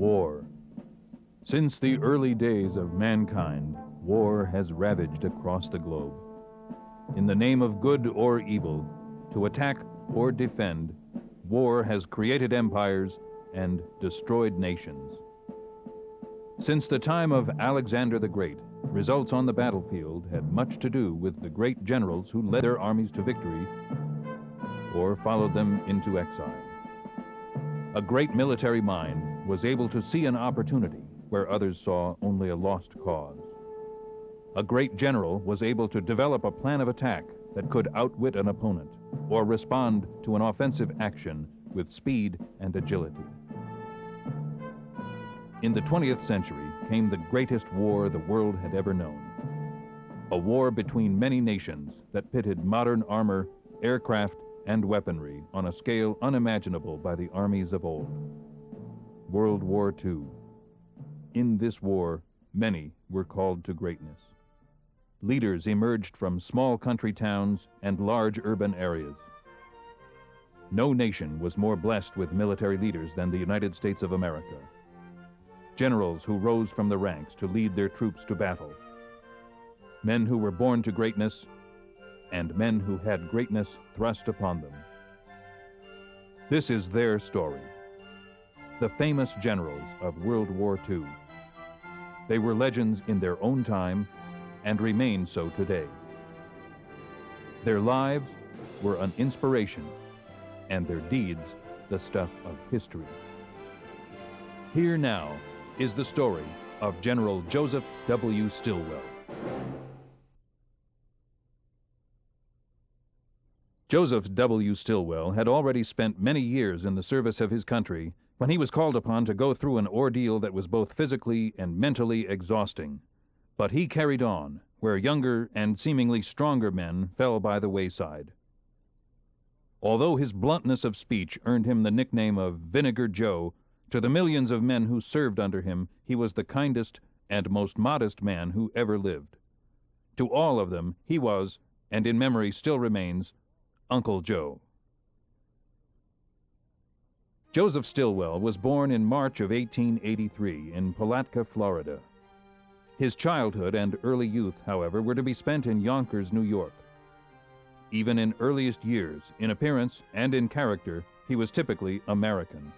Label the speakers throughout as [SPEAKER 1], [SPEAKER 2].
[SPEAKER 1] War. Since the early days of mankind, war has ravaged across the globe. In the name of good or evil, to attack or defend, war has created empires and destroyed nations. Since the time of Alexander the Great, results on the battlefield had much to do with the great generals who led their armies to victory or followed them into exile. A great military mind was able to see an opportunity where others saw only a lost cause. A great general was able to develop a plan of attack that could outwit an opponent or respond to an offensive action with speed and agility. In the 20th century came the greatest war the world had ever known. A war between many nations that pitted modern armor, aircraft, and weaponry on a scale unimaginable by the armies of old. World War II. In this war, many were called to greatness. Leaders emerged from small country towns and large urban areas. No nation was more blessed with military leaders than the United States of America. Generals who rose from the ranks to lead their troops to battle. Men who were born to greatness, and men who had greatness thrust upon them. This is their story. The famous generals of World War II. They were legends in their own time and remain so today. Their lives were an inspiration, and their deeds the stuff of history. Here now is the story of General Joseph W. Stilwell. Joseph W. Stilwell had already spent many years in the service of his country when he was called upon to go through an ordeal that was both physically and mentally exhausting. But he carried on, where younger and seemingly stronger men fell by the wayside. Although his bluntness of speech earned him the nickname of Vinegar Joe, to the millions of men who served under him, he was the kindest and most modest man who ever lived. To all of them, he was, and in memory still remains, Uncle Joe. Joseph Stilwell was born in March of 1883 in Palatka, Florida. His childhood and early youth, however, were to be spent in Yonkers, New York. Even in earliest years, in appearance and in character, he was typically American,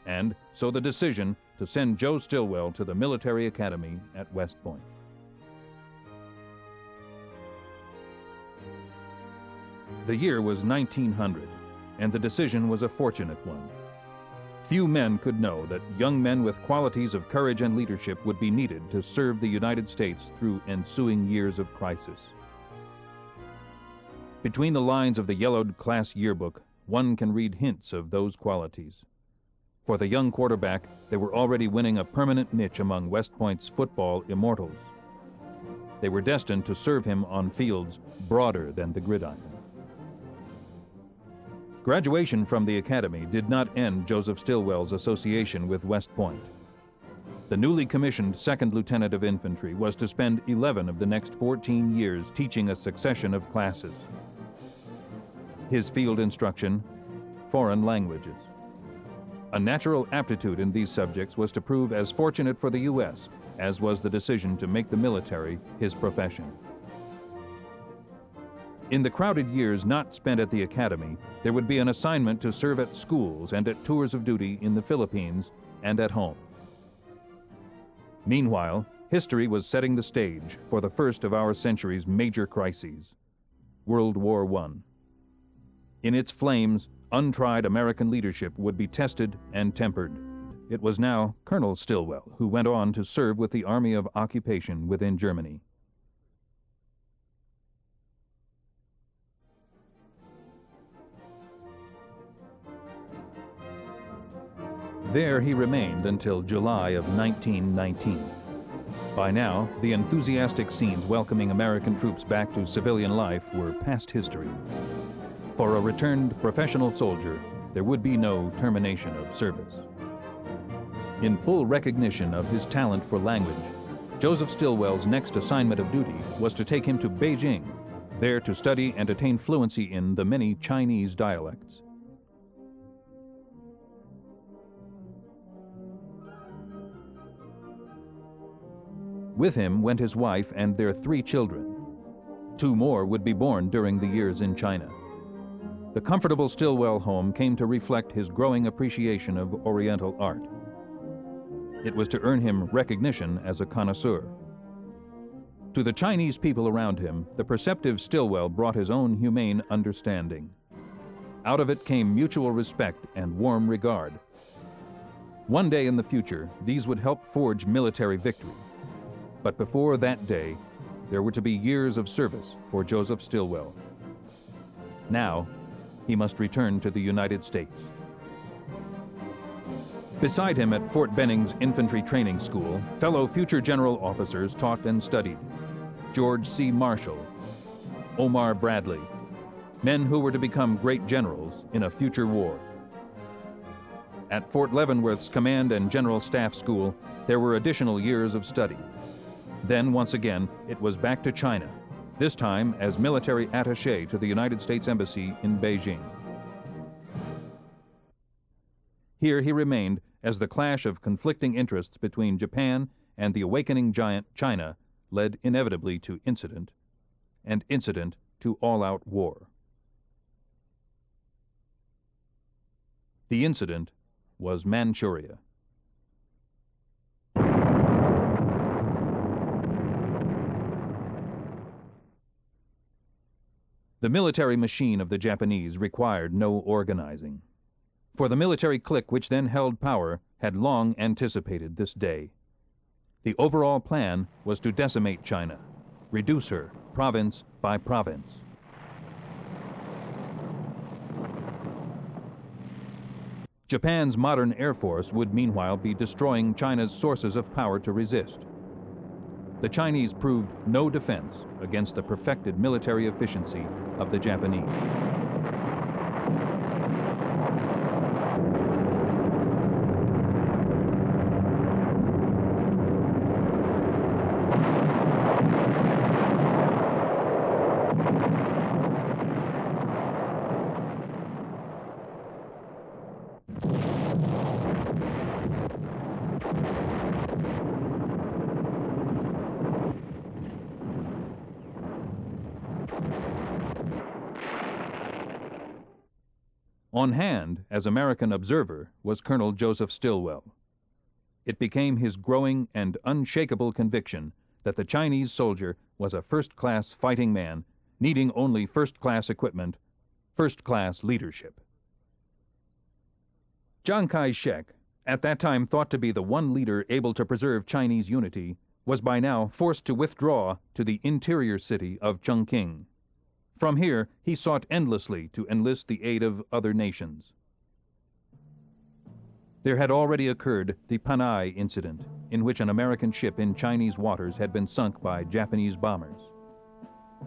[SPEAKER 1] and so the decision to send Joe Stilwell to the military academy at West Point. The year was 1900, and the decision was a fortunate one. Few men could know that young men with qualities of courage and leadership would be needed to serve the United States through ensuing years of crisis. Between the lines of the yellowed class yearbook, one can read hints of those qualities. For the young quarterback, they were already winning a permanent niche among West Point's football immortals. They were destined to serve him on fields broader than the gridiron. Graduation from the academy did not end Joseph Stilwell's association with West Point. The newly commissioned second lieutenant of infantry was to spend 11 of the next 14 years teaching a succession of classes. His field instruction, foreign languages. A natural aptitude in these subjects was to prove as fortunate for the U.S. as was the decision to make the military his profession. In the crowded years not spent at the academy, there would be an assignment to serve at schools and at tours of duty in the Philippines and at home. Meanwhile, history was setting the stage for the first of our century's major crises, World War I. In its flames, untried American leadership would be tested and tempered. It was now Colonel Stilwell who went on to serve with the Army of Occupation within Germany. There he remained until July of 1919. By now, the enthusiastic scenes welcoming American troops back to civilian life were past history. For a returned professional soldier, there would be no termination of service. In full recognition of his talent for language, Joseph Stilwell's next assignment of duty was to take him to Beijing, there to study and attain fluency in the many Chinese dialects. With him went his wife and their 3 children. 2 more would be born during the years in China. The comfortable Stillwell home came to reflect his growing appreciation of Oriental art. It was to earn him recognition as a connoisseur. To the Chinese people around him, the perceptive Stillwell brought his own humane understanding. Out of it came mutual respect and warm regard. One day in the future, these would help forge military victory. But before that day, there were to be years of service for Joseph Stilwell. Now, he must return to the United States. Beside him at Fort Benning's Infantry Training School, fellow future general officers taught and studied. George C. Marshall, Omar Bradley, men who were to become great generals in a future war. At Fort Leavenworth's Command and General Staff School, there were additional years of study. Then, once again, it was back to China, this time as military attaché to the United States Embassy in Beijing. Here he remained as the clash of conflicting interests between Japan and the awakening giant China led inevitably to incident, and incident to all-out war. The incident was Manchuria. The military machine of the Japanese required no organizing, for the military clique which then held power had long anticipated this day. The overall plan was to decimate China, reduce her province by province. Japan's modern air force would meanwhile be destroying China's sources of power to resist. The Chinese proved no defense against the perfected military efficiency of the Japanese. On hand, as American observer, was Colonel Joseph Stilwell. It became his growing and unshakable conviction that the Chinese soldier was a first-class fighting man, needing only first-class equipment, first-class leadership. Chiang Kai-shek, at that time thought to be the one leader able to preserve Chinese unity, was by now forced to withdraw to the interior city of Chongqing. From here, he sought endlessly to enlist the aid of other nations. There had already occurred the Panay incident, in which an American ship in Chinese waters had been sunk by Japanese bombers.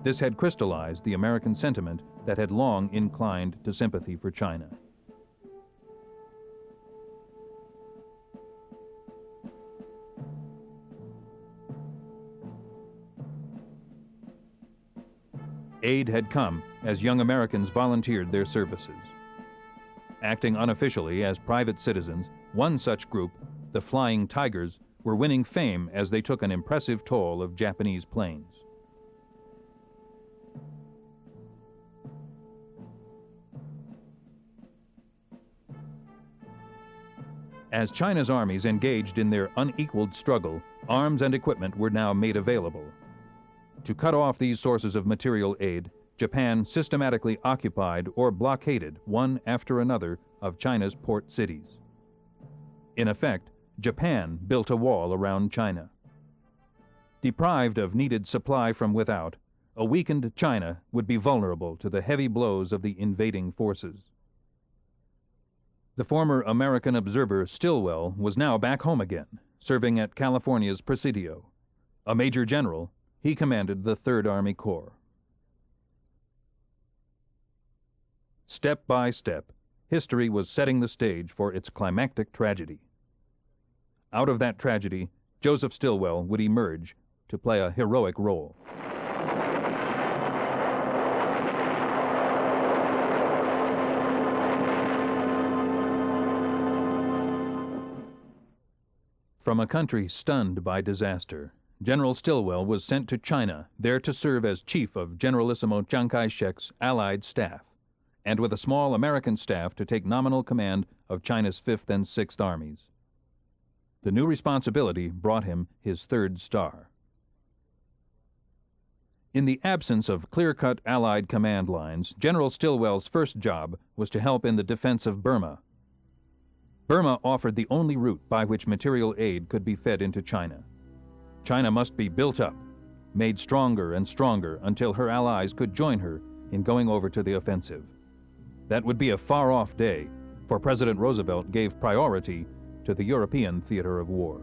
[SPEAKER 1] This had crystallized the American sentiment that had long inclined to sympathy for China. Aid had come as young Americans volunteered their services. Acting unofficially as private citizens, one such group, the Flying Tigers, were winning fame as they took an impressive toll of Japanese planes. As China's armies engaged in their unequaled struggle, arms and equipment were now made available. To cut off these sources of material aid, Japan systematically occupied or blockaded one after another of China's port cities. In effect, Japan built a wall around China. Deprived of needed supply from without, a weakened China would be vulnerable to the heavy blows of the invading forces. The former American observer Stilwell was now back home again, serving at California's Presidio. A major general, he commanded the 3rd Army Corps. Step by step, history was setting the stage for its climactic tragedy. Out of that tragedy, Joseph Stilwell would emerge to play a heroic role. From a country stunned by disaster General Stilwell was sent to China, there to serve as chief of Generalissimo Chiang Kai-shek's Allied staff, and with a small American staff to take nominal command of China's 5th and 6th Armies. The new responsibility brought him his 3rd star. In the absence of clear-cut Allied command lines, General Stilwell's first job was to help in the defense of Burma. Burma offered the only route by which material aid could be fed into China. China must be built up, made stronger and stronger until her allies could join her in going over to the offensive. That would be a far-off day, for President Roosevelt gave priority to the European theater of war.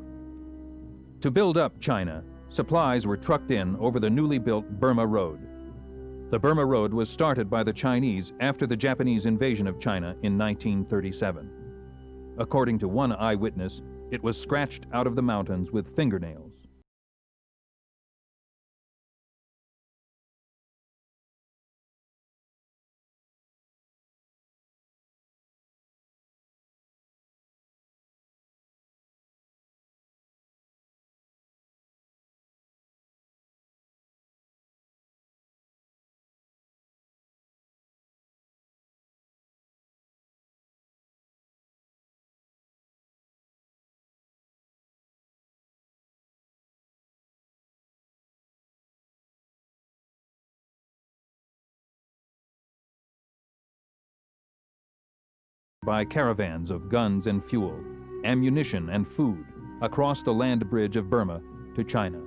[SPEAKER 1] To build up China, supplies were trucked in over the newly built Burma Road. The Burma Road was started by the Chinese after the Japanese invasion of China in 1937. According to one eyewitness, it was scratched out of the mountains with fingernails. By caravans of guns and fuel, ammunition and food across the land bridge of Burma to China.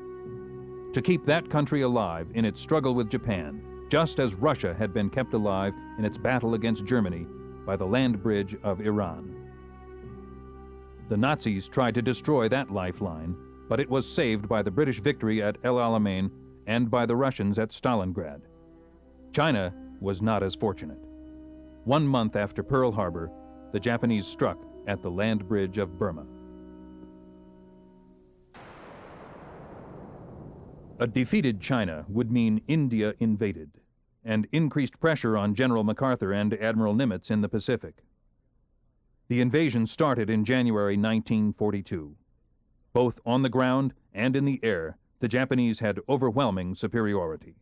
[SPEAKER 1] To keep that country alive in its struggle with Japan, just as Russia had been kept alive in its battle against Germany by the land bridge of Iran. The Nazis tried to destroy that lifeline, but it was saved by the British victory at El Alamein and by the Russians at Stalingrad. China was not as fortunate. 1 month after Pearl Harbor, the Japanese struck at the land bridge of Burma. A defeated China would mean India invaded, and increased pressure on General MacArthur and Admiral Nimitz in the Pacific. The invasion started in January 1942. Both on the ground and in the air, the Japanese had overwhelming superiority.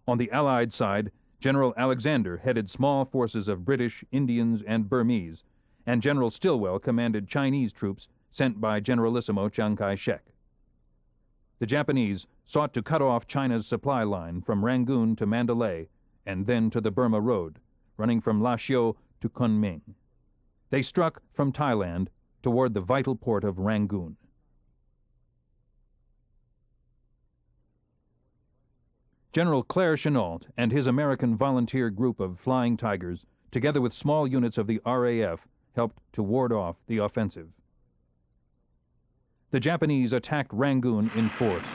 [SPEAKER 1] On the Allied side, General Alexander headed small forces of British, Indians, and Burmese, and General Stilwell commanded Chinese troops sent by Generalissimo Chiang Kai-shek. The Japanese sought to cut off China's supply line from Rangoon to Mandalay and then to the Burma Road, running from Lashio to Kunming. They struck from Thailand toward the vital port of Rangoon. General Claire Chennault and his American volunteer group of Flying Tigers, together with small units of the RAF, helped to ward off the offensive. The Japanese attacked Rangoon in force.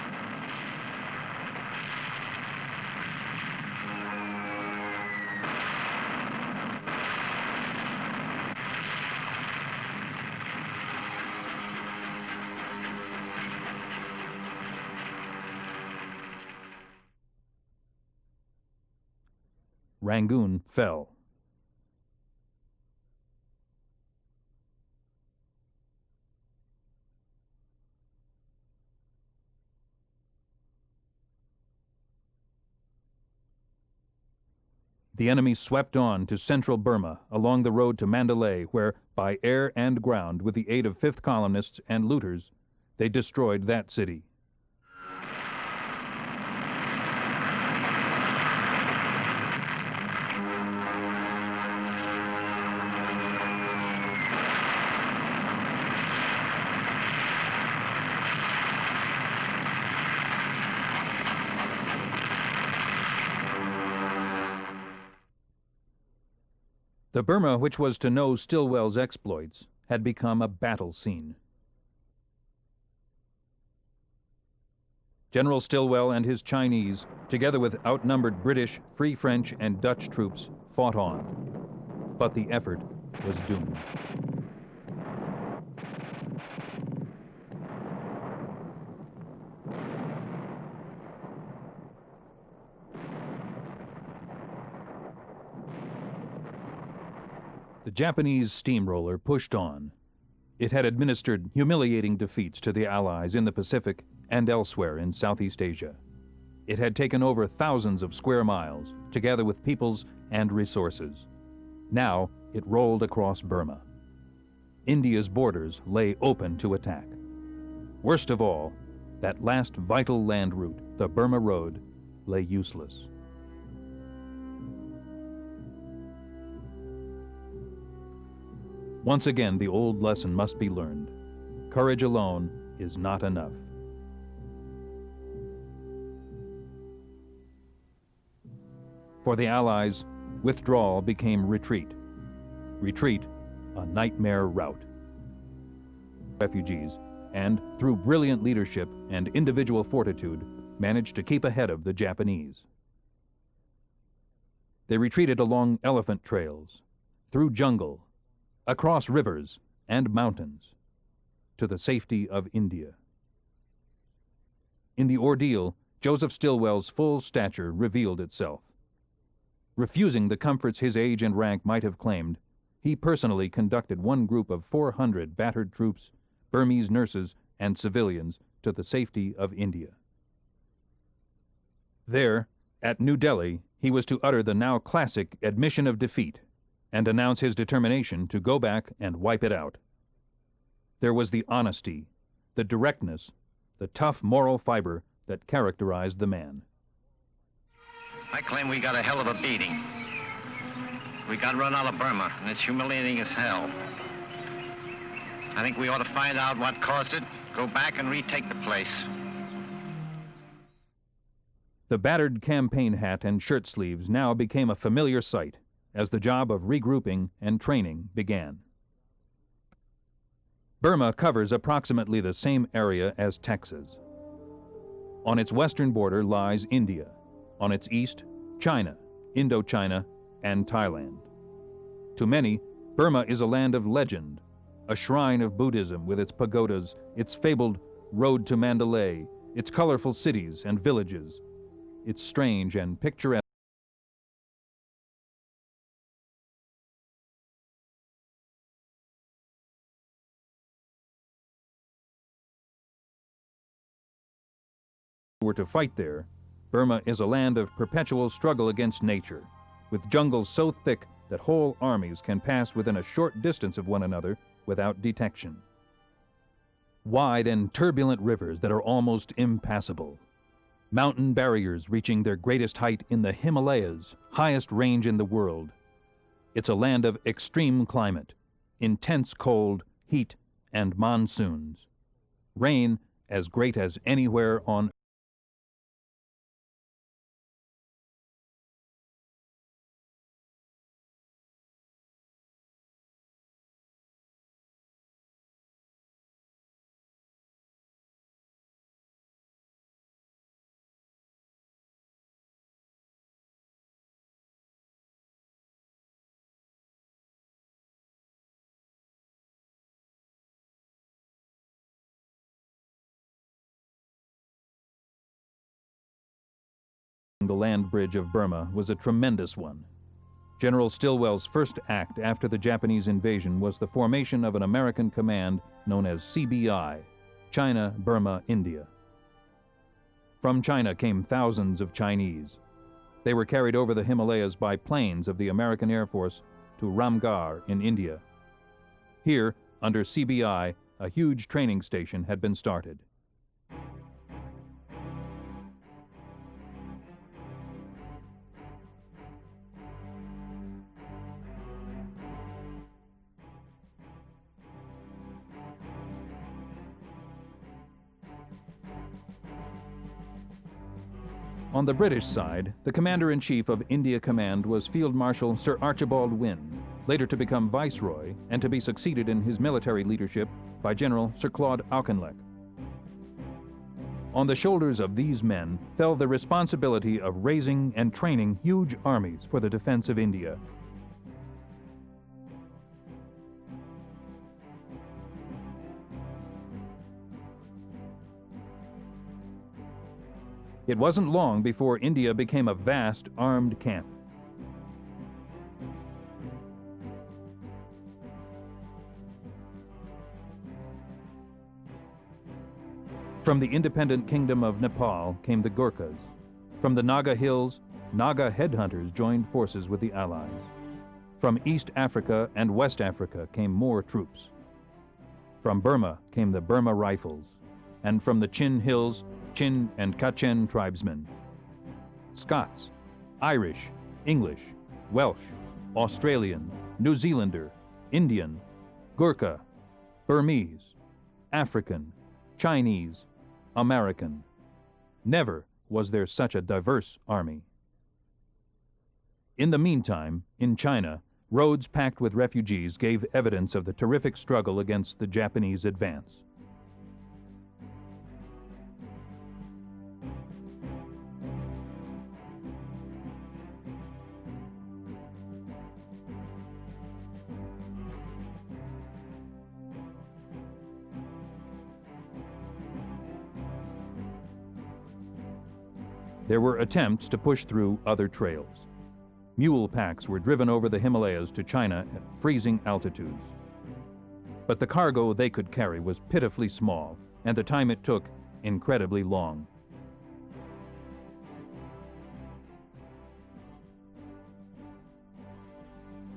[SPEAKER 1] Rangoon fell. The enemy swept on to central Burma along the road to Mandalay, where, by air and ground, with the aid of 5th columnists and looters, they destroyed that city. The Burma which was to know Stilwell's exploits had become a battle scene. General Stilwell and his Chinese, together with outnumbered British, Free French, and Dutch troops, fought on. But the effort was doomed. The Japanese steamroller pushed on. It had administered humiliating defeats to the Allies in the Pacific and elsewhere in Southeast Asia. It had taken over thousands of square miles, together with peoples and resources. Now it rolled across Burma. India's borders lay open to attack. Worst of all, that last vital land route, the Burma Road, lay useless. Once again, the old lesson must be learned. Courage alone is not enough. For the Allies, withdrawal became retreat. Retreat, a nightmare route. Refugees, and through brilliant leadership and individual fortitude, managed to keep ahead of the Japanese. They retreated along elephant trails, through jungle, across rivers and mountains, to the safety of India. In the ordeal, Joseph Stilwell's full stature revealed itself. Refusing the comforts his age and rank might have claimed, he personally conducted one group of 400 battered troops, Burmese nurses, and civilians to the safety of India. There, at New Delhi, he was to utter the now classic admission of defeat and announce his determination to go back and wipe it out. There was the honesty, the directness, the tough moral fiber that characterized the man.
[SPEAKER 2] I claim we got a hell of a beating. We got run out of Burma, and it's humiliating as hell. I think we ought to find out what caused it, go back and retake the place.
[SPEAKER 1] The battered campaign hat and shirt sleeves now became a familiar sight as the job of regrouping and training began. Burma covers approximately the same area as Texas. On its western border lies India. On its east, China, Indochina, and Thailand. To many, Burma is a land of legend, a shrine of Buddhism with its pagodas, its fabled road to Mandalay, its colorful cities and villages, its strange and picturesque were to fight there. Burma is a land of perpetual struggle against nature, with jungles so thick that whole armies can pass within a short distance of one another without detection. Wide and turbulent rivers that are almost impassable. Mountain barriers reaching their greatest height in the Himalayas, highest range in the world. It's a land of extreme climate, intense cold, heat, and monsoons. Rain as great as anywhere on the land bridge of Burma was a tremendous one. General Stilwell's first act after the Japanese invasion was the formation of an American command known as CBI, China, Burma, India. From China came thousands of Chinese. They were carried over the Himalayas by planes of the American Air Force to Ramgarh in India. Here, under CBI, a huge training station had been started. On the British side, the Commander-in-Chief of India Command was Field Marshal Sir Archibald Wynne, later to become Viceroy and to be succeeded in his military leadership by General Sir Claude Auchinleck. On the shoulders of these men fell the responsibility of raising and training huge armies for the defense of India. It wasn't long before India became a vast armed camp. From the independent kingdom of Nepal came the Gurkhas. From the Naga Hills, Naga headhunters joined forces with the Allies. From East Africa and West Africa came more troops. From Burma came the Burma Rifles, and from the Chin Hills, Chin and Kachin tribesmen. Scots, Irish, English, Welsh, Australian, New Zealander, Indian, Gurkha, Burmese, African, Chinese, American. Never was there such a diverse army. In the meantime, in China, roads packed with refugees gave evidence of the terrific struggle against the Japanese advance. There were attempts to push through other trails. Mule packs were driven over the Himalayas to China at freezing altitudes. But the cargo they could carry was pitifully small, and the time it took incredibly long.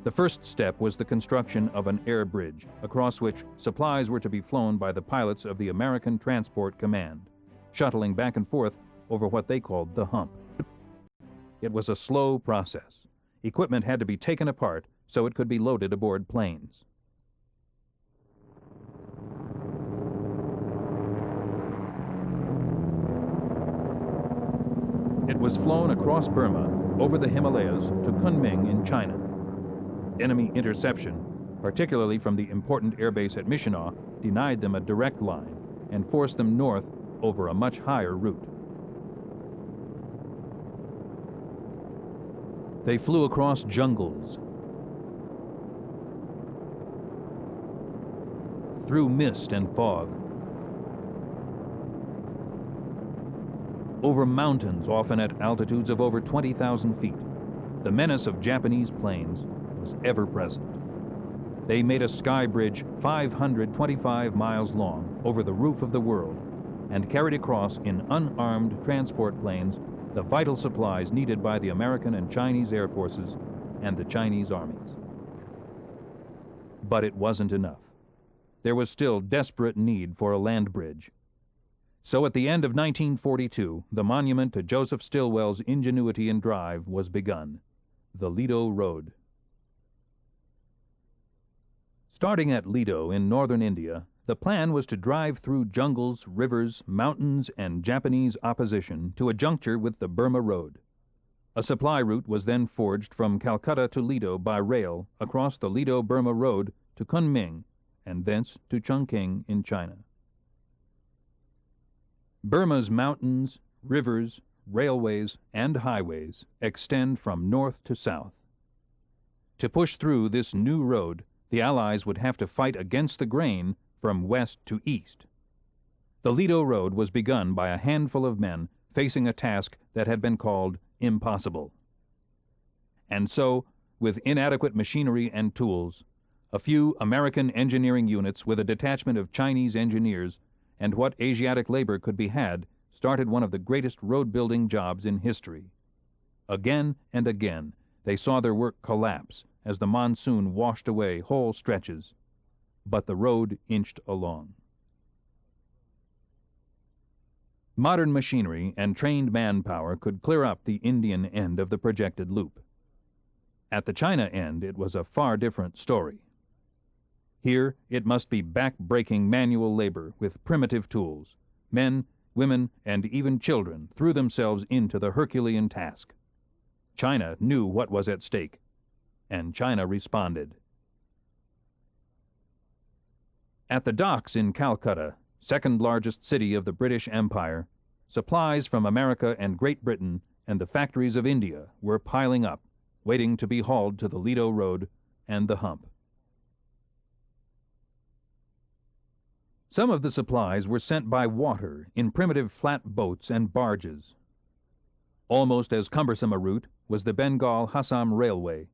[SPEAKER 1] The first step was the construction of an air bridge, across which supplies were to be flown by the pilots of the American Transport Command, shuttling back and forth over what they called the hump. It was a slow process. Equipment had to be taken apart so it could be loaded aboard planes. It was flown across Burma, over the Himalayas, to Kunming in China. Enemy interception, particularly from the important airbase at Mishinau, denied them a direct line and forced them north over a much higher route. They flew across jungles, through mist and fog, over mountains often at altitudes of over 20,000 feet. The menace of Japanese planes was ever present. They made a sky bridge 525 miles long over the roof of the world and carried across in unarmed transport planes the vital supplies needed by the American and Chinese air forces and the Chinese armies. But it wasn't enough. There was still desperate need for a land bridge. So at the end of 1942, the monument to Joseph Stilwell's ingenuity and drive was begun, the Lido Road. Starting at Lido in northern India, the plan was to drive through jungles, rivers, mountains, and Japanese opposition to a juncture with the Burma Road. A supply route was then forged from Calcutta to Lido by rail across the Lido-Burma Road to Kunming, and thence to Chongqing in China. Burma's mountains, rivers, railways, and highways extend from north to south. To push through this new road, the Allies would have to fight against the grain from west to east. The Lido Road was begun by a handful of men facing a task that had been called impossible. And so, with inadequate machinery and tools, a few American engineering units with a detachment of Chinese engineers and what Asiatic labor could be had started one of the greatest road-building jobs in history. Again and again, they saw their work collapse as the monsoon washed away whole stretches. But the road inched along. Modern machinery and trained manpower could clear up the Indian end of the projected loop. At the China end, it was a far different story. Here, it must be back-breaking manual labor with primitive tools. Men, women, and even children threw themselves into the Herculean task. China knew what was at stake, and China responded. At the docks in Calcutta, second largest city of the British Empire, supplies from America and Great Britain and the factories of India were piling up, waiting to be hauled to the Lido Road and the hump. Some of the supplies were sent by water in primitive flat boats and barges. Almost as cumbersome a route was the Bengal-Assam Railway.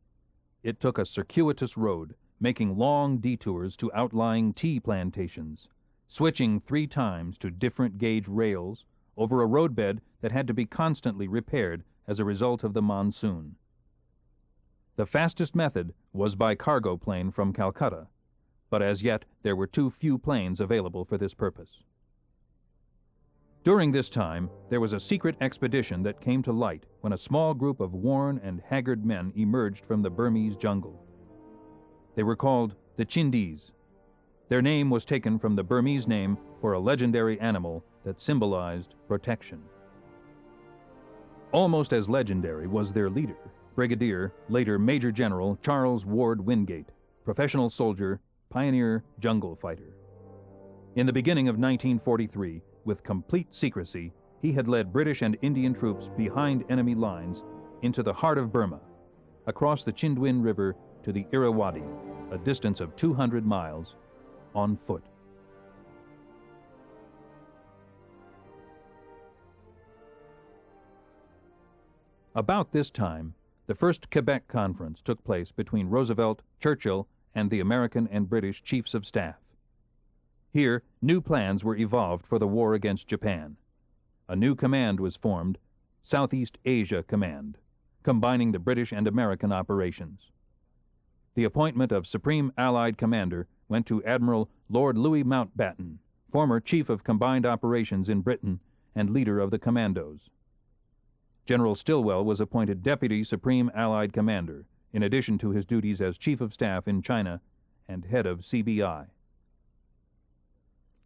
[SPEAKER 1] It took a circuitous road, making long detours to outlying tea plantations, switching 3 times to different gauge rails over a roadbed that had to be constantly repaired as a result of the monsoon. The fastest method was by cargo plane from Calcutta, but as yet there were too few planes available for this purpose. During this time, there was a secret expedition that came to light when a small group of worn and haggard men emerged from the Burmese jungle. They were called the Chindees. Their name was taken from the Burmese name for a legendary animal that symbolized protection. Almost as legendary was their leader, Brigadier, later Major General Charles Ward Wingate, professional soldier, pioneer jungle fighter. In the beginning of 1943, with complete secrecy, he had led British and Indian troops behind enemy lines into the heart of Burma, across the Chindwin River to the Irrawaddy, a distance of 200 miles, on foot. About this time, the first Quebec Conference took place between Roosevelt, Churchill, and the American and British Chiefs of Staff. Here, new plans were evolved for the war against Japan. A new command was formed, Southeast Asia Command, combining the British and American operations. The appointment of Supreme Allied Commander went to Admiral Lord Louis Mountbatten, former Chief of Combined Operations in Britain and leader of the Commandos. General Stilwell was appointed Deputy Supreme Allied Commander, in addition to his duties as Chief of Staff in China and head of CBI.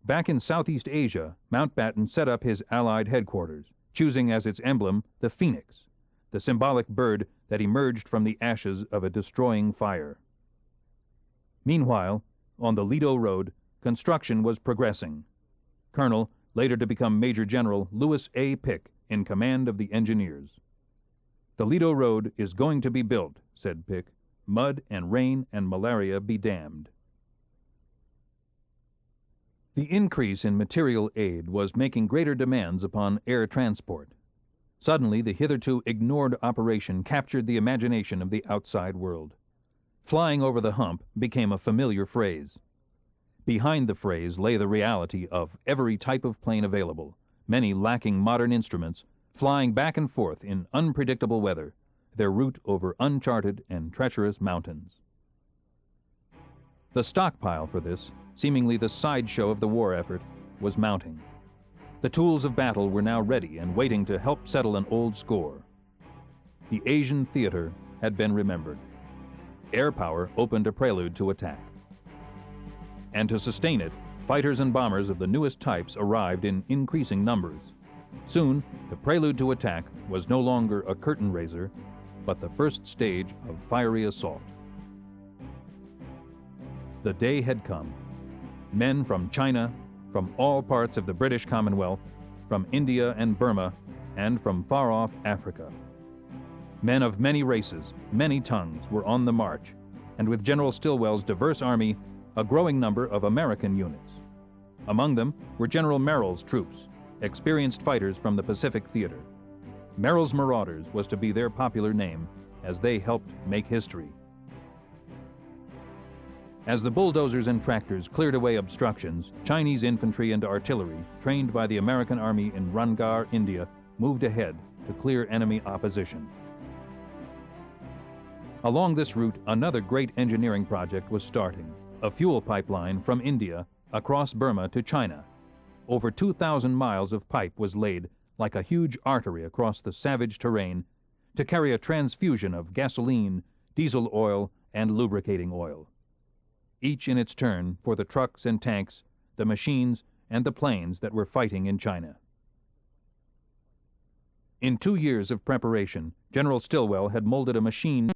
[SPEAKER 1] Back in Southeast Asia, Mountbatten set up his Allied headquarters, choosing as its emblem the phoenix, the symbolic bird that emerged from the ashes of a destroying fire. Meanwhile, on the Lido Road, construction was progressing. Colonel, later to become Major General Lewis A. Pick, in command of the engineers. "The Lido Road is going to be built," said Pick. "Mud and rain and malaria be damned." The increase in material aid was making greater demands upon air transport. Suddenly, the hitherto ignored operation captured the imagination of the outside world. Flying over the hump became a familiar phrase. Behind the phrase lay the reality of every type of plane available, many lacking modern instruments, flying back and forth in unpredictable weather, their route over uncharted and treacherous mountains. The stockpile for this, seemingly the sideshow of the war effort, was mounting. The tools of battle were now ready and waiting to help settle an old score. The Asian theater had been remembered. Air power opened a prelude to attack. And to sustain it, fighters and bombers of the newest types arrived in increasing numbers. Soon, the prelude to attack was no longer a curtain raiser, but the first stage of fiery assault. The day had come. Men from China, from all parts of the British Commonwealth, from India and Burma, and from far-off Africa. Men of many races, many tongues were on the march, and with General Stilwell's diverse army, a growing number of American units. Among them were General Merrill's troops, experienced fighters from the Pacific Theater. Merrill's Marauders was to be their popular name, as they helped make history. As the bulldozers and tractors cleared away obstructions, Chinese infantry and artillery, trained by the American Army in Rangar, India, moved ahead to clear enemy opposition. Along this route, another great engineering project was starting, a fuel pipeline from India across Burma to China. Over 2,000 miles of pipe was laid like a huge artery across the savage terrain to carry a transfusion of gasoline, diesel oil, and lubricating oil. Each in its turn for the trucks and tanks, the machines, and the planes that were fighting in China. In 2 years of preparation, General Stilwell had molded a machine